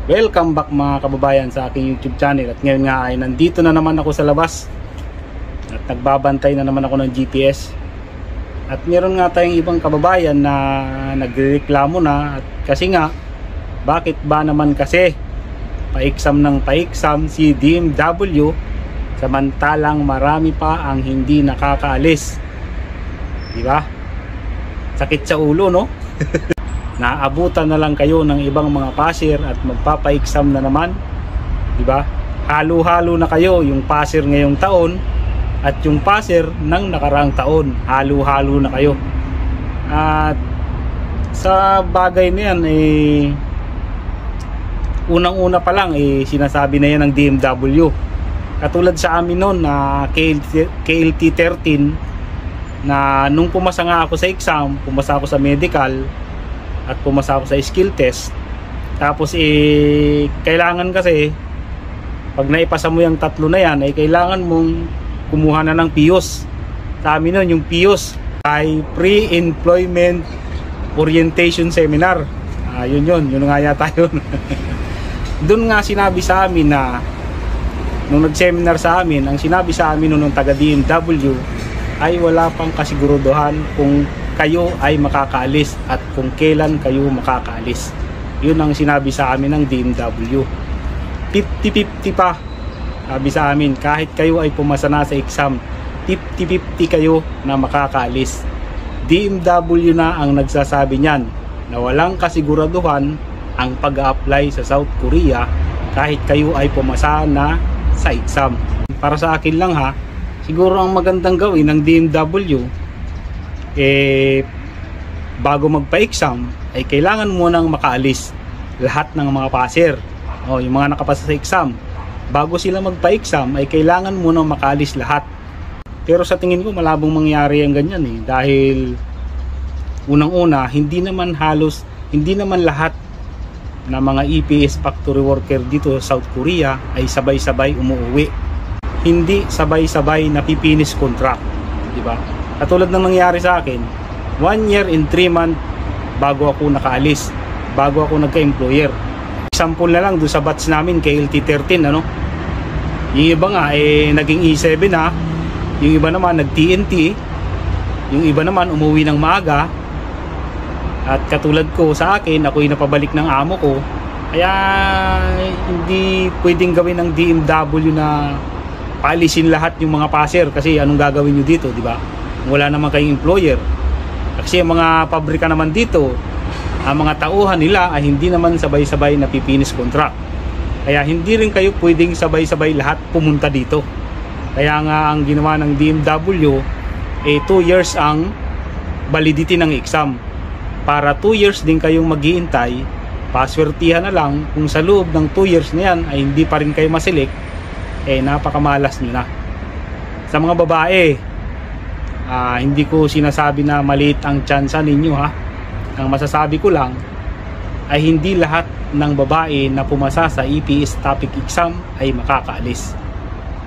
Welcome back mga kababayan sa aking YouTube channel. At ngayon nga ay nandito na naman ako sa labas at nagbabantay na naman ako ng GPS. At meron nga tayong ibang kababayan na nagrereklamo na at kasi nga, bakit ba naman kasi pa-exam ng pa-exam si DMW samantalang marami pa ang hindi nakakaalis, di ba? Sakit sa ulo, no? Naabutan na lang kayo ng ibang mga passer at magpapa-exam na naman, di ba? Halo-halo na kayo, yung passer ngayong taon at yung passer ng nakaraang taon. Halo-halo na kayo. At sa bagay na yan, unang-una pa lang, sinasabi na yan ng DMW. Katulad sa amin noon na KLT 13, na nung pumasa nga ako sa exam, pumasa ako sa medical, at pumasa ako sa skill test. Tapos kailangan kasi pag naipasa mo yung tatlo na yan, ay kailangan mong kumuha na ng PIOS. Sa amin nun, yung PIOS ay Pre-Employment Orientation Seminar. Yun nga yata yun. Doon nga sinabi sa amin na nung nag-seminar sa amin, ang sinabi sa amin nung taga DMW ay wala pang kasiguruduhan kung kayo ay makakaalis at kung kailan kayo makakaalis. Yun ang sinabi sa amin ng DMW. 50-50 pa, sabi sa amin, kahit kayo ay pumasa na sa exam, 50-50 kayo na makakaalis. DMW na ang nagsasabi niyan na walang kasiguraduhan ang pag-a-apply sa South Korea kahit kayo ay pumasa na sa exam. Para sa akin lang ha, siguro ang magandang gawin ng DMW, bago magpa-exam ay kailangan mo nang makaalis lahat ng mga passer, yung mga nakapasa sa exam. Bago sila magpa-exam ay kailangan mo nang makaalis lahat. Pero sa tingin ko malabong mangyari ang ganyan dahil unang-una, hindi naman lahat na mga EPS factory worker dito sa South Korea ay sabay-sabay umuwi. Hindi sabay-sabay napipinis contract, di ba? Katulad ng nangyari sa akin, 1 year and 3 months bago ako nakaalis, bago ako nagka-employer. Example na lang doon sa batch namin, KLT 13, yung iba nga naging E7 na, yung iba naman nag-TNT, yung iba naman umuwi ng maaga. At katulad ko sa akin, ako'y napabalik ng amo ko, kaya hindi pwedeng gawin ng DMW na paalisin lahat yung mga passer kasi anong gagawin nyo dito, di ba? Wala naman kayong employer. Kasi ang mga pabrika naman dito, ang mga tauhan nila ay hindi naman sabay-sabay napipinis contract. Kaya hindi rin kayo pwedeng sabay-sabay lahat pumunta dito. Kaya nga ang ginawa ng DMW 2 years ang validity ng exam. Para 2 years din kayong mag-iintay, paswertihan na lang kung sa loob ng 2 years na yan ay hindi pa rin kayo masilik, napakamalas nyo na. Sa mga babae, hindi ko sinasabi na maliit ang tsansa ninyo ha. Ang masasabi ko lang ay hindi lahat ng babae na pumasa sa EPS topic exam ay makakaalis.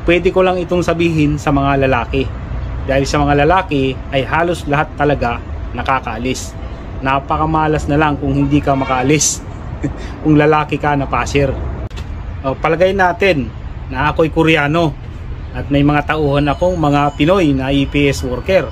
Pwede ko lang itong sabihin sa mga lalaki. Dahil sa mga lalaki ay halos lahat talaga nakakaalis. Napakamalas na lang kung hindi ka makaalis kung lalaki ka na passer. Palagay natin na ako'y Koreano at may mga tauhan akong mga Pinoy na EPS worker.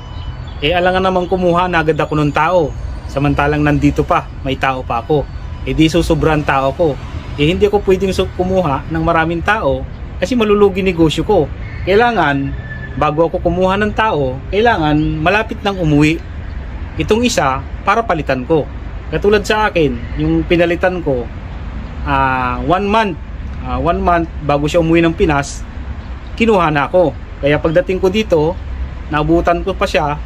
Alangan naman kumuha na agad ako ng tao. Samantalang nandito pa, may tao pa ako. Di susobran tao ko. Hindi ako pwedeng kumuha ng maraming tao kasi malulugi negosyo ko. Kailangan, bago ako kumuha ng tao, kailangan malapit nang umuwi itong isa para palitan ko. Katulad sa akin, yung pinalitan ko, 1 month bago siya umuwi ng Pinas, kinuha na ako. Kaya pagdating ko dito, naabutan ko pa siya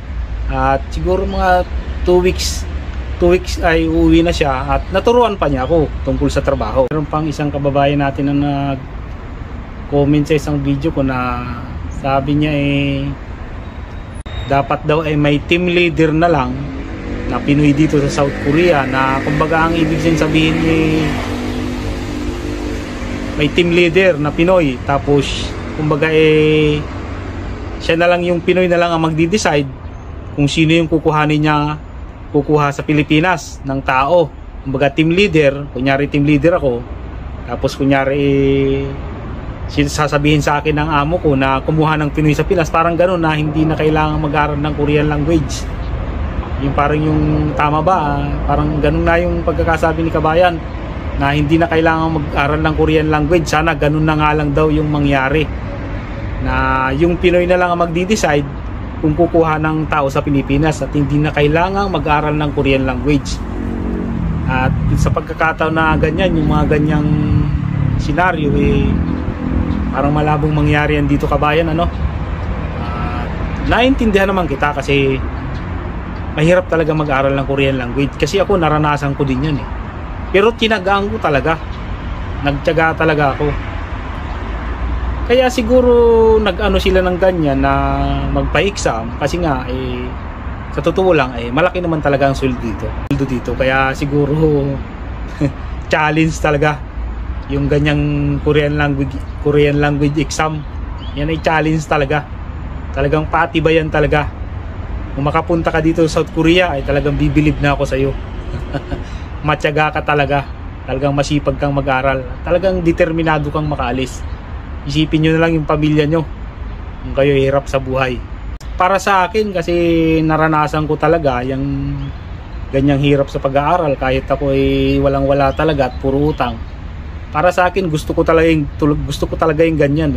at siguro mga 2 weeks ay uuwi na siya at naturuan pa niya ako tungkol sa trabaho. Meron pang isang kababayan natin na nag-comment sa isang video ko na sabi niya dapat daw may team leader na lang na Pinoy dito sa South Korea, na kumbaga ang ibig sabihin may team leader na Pinoy, tapos kumbaga siya na lang, yung Pinoy na lang ang magdi-decide kung sino yung kukuha sa Pilipinas ng tao. Kumbaga team leader, kunyari team leader ako, Tapos kunyari sasabihin sa akin ng amo ko na kumuha ng Pinoy sa Pinas, parang gano'n na hindi na kailangan mag-aral ng Korean language. Yung parang yung tama ba, parang gano'n na yung pagkakasabi ni Kabayan na hindi na kailangan mag-aral ng Korean language. Sana gano'n na nga lang daw yung mangyari, na yung Pinoy na lang ang magdi-decide kung kukuha ng tao sa Pilipinas at hindi na kailangan mag-aral ng Korean language. At sa pagkakataon na ganyan, yung mga ganyang senaryo, parang malabong mangyari yan dito, Kabayan, ano. Naintindihan naman kita kasi mahirap talaga mag-aral ng Korean language, kasi ako naranasan ko din yan pero tinagaan ko talaga, nagtiyaga talaga ako. Kaya siguro nag-ano sila ng ganyan na magpa-exam, kasi nga sa totoo lang malaki naman talaga ang sweldo dito. Kaya siguro challenge talaga yung ganyang Korean language exam. Yan ay challenge talaga. Talagang patibayan talaga. Kung makapunta ka dito sa South Korea, talagang bibilib na ako sa iyo. Matyaga ka talaga. Talagang masipag kang mag-aral. Talagang determinado kang makaalis. Isipin nyo na lang yung pamilya nyo kung kayo hirap sa buhay. Para sa akin, kasi naranasan ko talaga yung ganyang hirap sa pag-aaral. Kahit ako walang-wala talaga at puro utang. Para sa akin, gusto ko talaga yung ganyan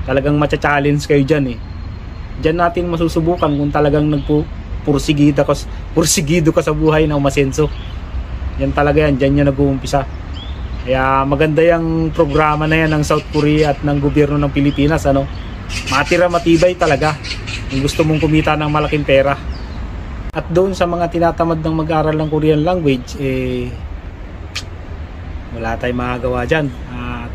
Talagang matcha-challenge kayo dyan Diyan natin masusubukan kung talagang pursigido ka sa buhay na umasenso. Yan talaga yan, diyan yan nag-uumpisa. Kaya maganda yung programa na yan ng South Korea at ng gobyerno ng Pilipinas, matibay talaga kung gusto mong kumita ng malaking pera. At doon sa mga tinatamad ng mag-aral ng Korean language, wala tayong magagawa dyan. At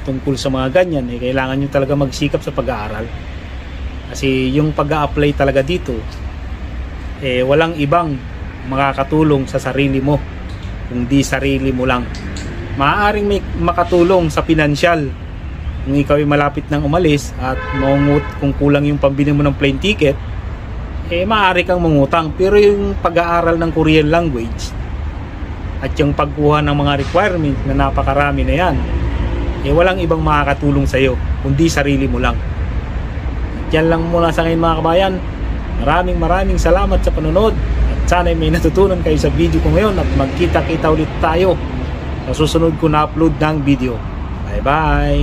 tungkol sa mga ganyan, kailangan nyo talaga magsikap sa pag-aaral. Kasi yung pag-a-apply talaga dito, walang ibang makakatulong sa sarili mo, kundi sarili mo lang. Maaaring may makatulong sa pinansyal kung ikaw ay malapit nang umalis at kung kulang yung pambili mo ng plane ticket, maaari kang mangutang. Pero yung pag-aaral ng Korean language at yung pagkuha ng mga requirement na napakarami na yan, walang ibang makakatulong sa iyo kundi sarili mo lang. Yan lang muna sa ngayon, mga kabayan. Maraming salamat sa panonood at sana may natutunan kayo sa video ko ngayon at magkita-kita ulit tayo sa susunod ko na upload ng video. Bye bye!